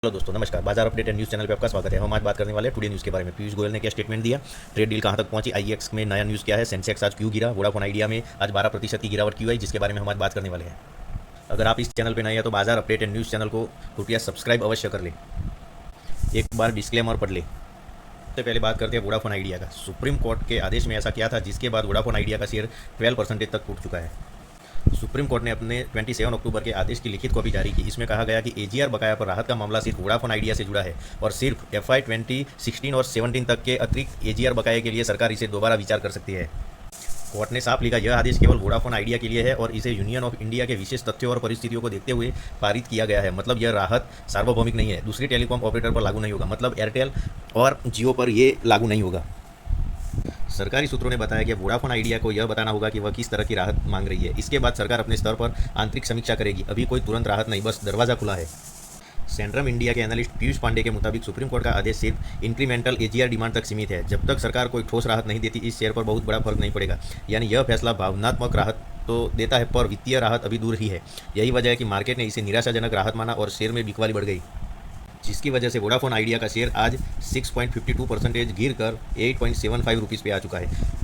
Hello दोस्तों, नमस्कार। बाजार अपडेट एंड न्यूज़ चैनल पे आपका स्वागत है। हम आज बात करने वाले हैं टुडे न्यूज़ के बारे में। पीयूष गोयल ने क्या स्टेटमेंट दिया, ट्रेड डील कहां तक पहुंची, आईईएक्स में नया न्यूज़ क्या है, सेंसेक्स आज क्यों गिरा, वोडाफोन आइडिया में आज 12% की गिरावट क्यों आई, जिसके बारे में हम आज बात करने वाले हैं। अगर आप इस चैनल पर नए हैं तो बाजार अपडेट एंड न्यूज़ चैनल को कृपया सब्सक्राइब अवश्य कर ले। एक बार डिस्क्लेमर पढ़ ले। सबसे पहले बात करते हैं वोडाफोन आइडिया का। सुप्रीम कोर्ट के आदेश में ऐसा क्या था जिसके बाद वोडाफोन आइडिया का शेयर 12% तक टूट चुका है। सुप्रीम कोर्ट ने अपने 27 अक्टूबर के आदेश की लिखित कॉपी जारी की। इसमें कहा गया कि एजीआर बकाया पर राहत का मामला सिर्फ वोडाफोन आइडिया से जुड़ा है और सिर्फ एफआई 2016 और 17 तक के अतिरिक्त एजीआर बकाये के लिए सरकार इसे दोबारा विचार कर सकती है। कोर्ट ने साफ लिखा, यह आदेश केवल वोडाफोन आइडिया के लिए है और इसे यूनियन ऑफ इंडिया के विशेष तथ्यों और परिस्थितियों को देखते हुए पारित किया गया है। मतलब यह राहत सार्वभौमिक नहीं है, दूसरी टेलीकॉम ऑपरेटर पर लागू नहीं होगा। मतलब एयरटेल और जियो पर यह लागू नहीं होगा। सरकारी सूत्रों ने बताया कि वोडाफोन आइडिया को यह बताना होगा कि वह किस तरह की राहत मांग रही है। इसके बाद सरकार अपने स्तर पर आंतरिक समीक्षा करेगी। अभी कोई तुरंत राहत नहीं, बस दरवाज़ा खुला है। सेंट्रम इंडिया के एनालिस्ट पीयूष पांडे के मुताबिक सुप्रीम कोर्ट का आदेश सिर्फ इंक्रीमेंटल एजीआर डिमांड तक सीमित है। जब तक सरकार कोई ठोस राहत नहीं देती, इस शेयर पर बहुत बड़ा फर्क नहीं पड़ेगा। यानी यह फैसला भावनात्मक राहत तो देता है, पर वित्तीय राहत अभी दूर ही है। यही वजह है कि मार्केट ने इसे निराशाजनक राहत माना और शेयर में बिकवाली बढ़ गई, जिसकी वजह से वोडाफोन आइडिया का शेयर आज 6.52% गिर कर 8.75 रुपीज़ पे आ चुका है।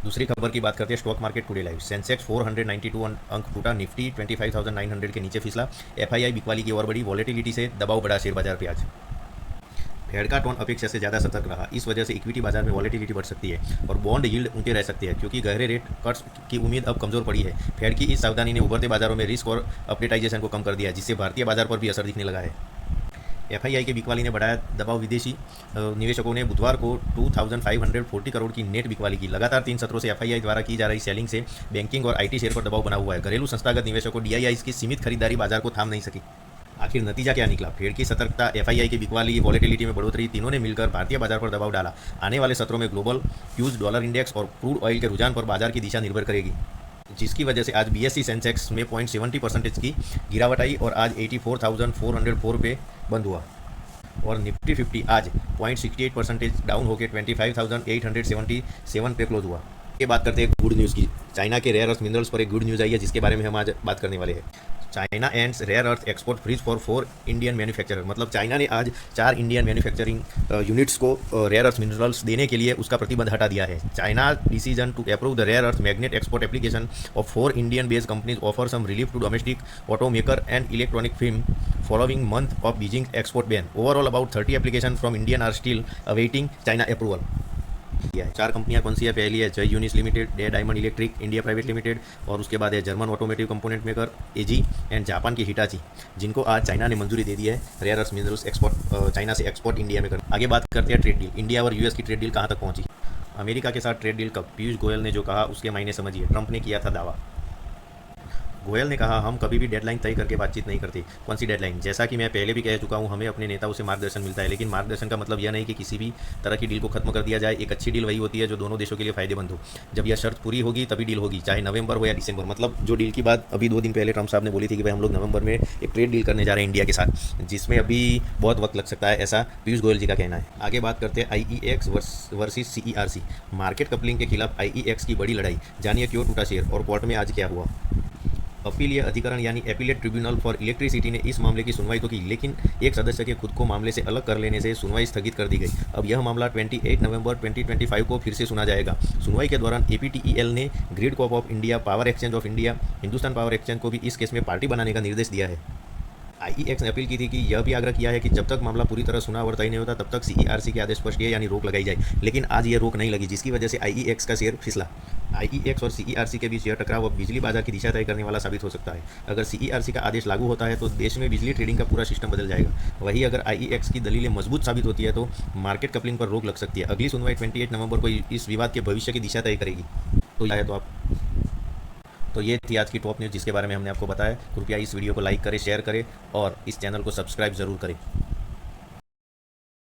दूसरी खबर की बात करते हैं stock market today live. Sensex 492 अंक टूटा, निफ्टी 25,900 के नीचे फिसला। एफआईआई बिकवाली की ओर बढ़ी, वॉलेटिलिटी से दबाव बढ़ा शेयर बाजार पे आज। फेड का टोन अपेक्षा से ज़्यादा सतर्क रहा। इस वजह से इक्विटी बाजार में वॉलेटिलिटी बढ़ सकती है और बॉन्ड यील्ड ऊंचे रह सकते हैं, क्योंकि गहरे रेट कट्स की उम्मीद अब कमज़ोर पड़ी है। फेड की इस सावधानी ने उभरते बाजारों में रिस्क और अपडेटाइजेशन को कम कर दिया है, जिससे भारतीय बाजार पर भी असर दिखने लगा है। एफआईआई के बिकवाली ने बढ़ाया दबाव। विदेशी निवेशकों ने बुधवार को 2540 करोड़ की नेट बिकवाली की। लगातार 3 सत्रों से एफआईआई द्वारा की जा रही सेलिंग से बैंकिंग और आईटी शेयर पर दबाव बना हुआ है। घरेलू संस्थागत निवेशकों डीआईआई की सीमित खरीदारी बाजार को थाम नहीं सकी। आखिर नतीजा क्या निकला? फेड की सतर्कता, एफआईआई की बिकवाली, वॉलेटिलिटी में बढ़ोतरी, तीनों ने मिलकर भारतीय बाजार पर दबाव डाला। आने वाले सत्रों में ग्लोबल फ्यूज डॉलर इंडेक्स और क्रूड ऑयल के रुझान पर बाजार की दिशा निर्भर करेगी, जिसकी वजह से आज बीएसई सेंसेक्स में 0.70% की गिरावट आई और आज 84,404 पे बंद हुआ। और निफ्टी 50 आज 0.68% डाउन होकर 25,877 पे क्लोज हुआ। ये बात करते हैं गुड न्यूज़ की। चाइना के रेयर अर्थ मिनरल्स पर एक गुड न्यूज़ आई है, जिसके बारे में हम आज बात करने वाले हैं। China ends rare earth export freeze for 4 Indian manufacturer. मतलब चाइना ने आज 4 इंडियन मैन्युफैक्चरिंग यूनिट्स को रेयर अर्थ मिनरल्स देने के लिए उसका प्रतिबंध हटा दिया है। China decision to approve the rare earth magnet export application of 4 Indian based companies offer some relief to domestic automaker and electronic film following month of Beijing export ban. Overall about 30 application from Indian are still awaiting China approval. 4 कंपनियां कौन सी है? पहली है जय यूनिस limited, the diamond electric India private limited, और उसके बाद है German automotive component maker AG and Japan की हिटाची, जिनको आज चाइना ने मंजूरी दे दी है rare earth minerals export China से एक्सपोर्ट इंडिया में कर। आगे बात करते हैं ट्रेड डील। इंडिया और यूएस की ट्रेड डील कहाँ तक पहुंची? अमेरिका के साथ ट्रेड डील कब? पीयूष गोयल ने जो कहा उसके मायने समझिए। ट्रंप ने किया था दावा। गोयल ने कहा, हम कभी भी डेडलाइन तय करके बातचीत नहीं करते। कौन सी डेडलाइन? जैसा कि मैं पहले भी कह चुका हूं, हमें अपने नेताओं से मार्गदर्शन मिलता है, लेकिन मार्गदर्शन का मतलब यह नहीं कि किसी भी तरह की डील को खत्म कर दिया जाए। एक अच्छी डील वही होती है जो दोनों देशों के लिए फायदेमंद हो। जब यह शर्त पूरी होगी तभी डील होगी, चाहे नवंबर हो या दिसंबर। मतलब जो डील की बात अभी 2 दिन पहले ट्रंप साहब ने बोली थी कि भाई हम लोग नवंबर में एक ट्रेड डील करने जा रहे हैं इंडिया के साथ, जिसमें अभी बहुत वक्त लग सकता है, ऐसा पीयूष गोयल जी का कहना है। आगे बात करते हैं IEX versus CERC. Market coupling के खिलाफ आईईएक्स की बड़ी लड़ाई। जानिए क्यों टूटा शेयर और कोर्ट में आज क्या हुआ। अपीलीय अधिकरण यानी एपीलेट ट्रिब्यूनल फॉर इलेक्ट्रिसिटी ने इस मामले की सुनवाई तो की, लेकिन एक सदस्य के खुद को मामले से अलग कर लेने से सुनवाई स्थगित कर दी गई। अब यह मामला 28 नवंबर 2025 को फिर से सुना जाएगा। सुनवाई के दौरान एपीटीईएल ने grid corp of India, power exchange of India, Hindustan power exchange को भी इस केस में पार्टी बनाने का निर्देश दिया है। आईईएक्स ने अपील की थी कि यह भी आग्रह किया है कि जब तक मामला पूरी तरह सुना और तय नहीं होता तब तक सीईआरसी के आदेश पर स्टे यानी रोक लगाई जाए, लेकिन आज यह रोक नहीं लगी, जिसकी वजह से आईईएक्स का शेयर फिसला। आईईएक्स और सीईआरसी के बीच यह टकराव अब बिजली बाजार की दिशा तय करने वाला साबित हो सकता है। अगर सीईआरसी का आदेश लागू होता है तो देश में बिजली ट्रेडिंग का पूरा सिस्टम बदल जाएगा। वहीं अगर आईईएक्स की दलीलें मजबूत साबित होती है तो मार्केट कपलिंग पर रोक लग सकती है। अगली सुनवाई 28 नवंबर को इस विवाद के भविष्य की दिशा तय करेगी। तो ये थी आज की टॉप न्यूज़ जिसके बारे में हमने आपको बताया। कृपया इस वीडियो को लाइक करें, शेयर करें और इस चैनल को सब्सक्राइब ज़रूर करें।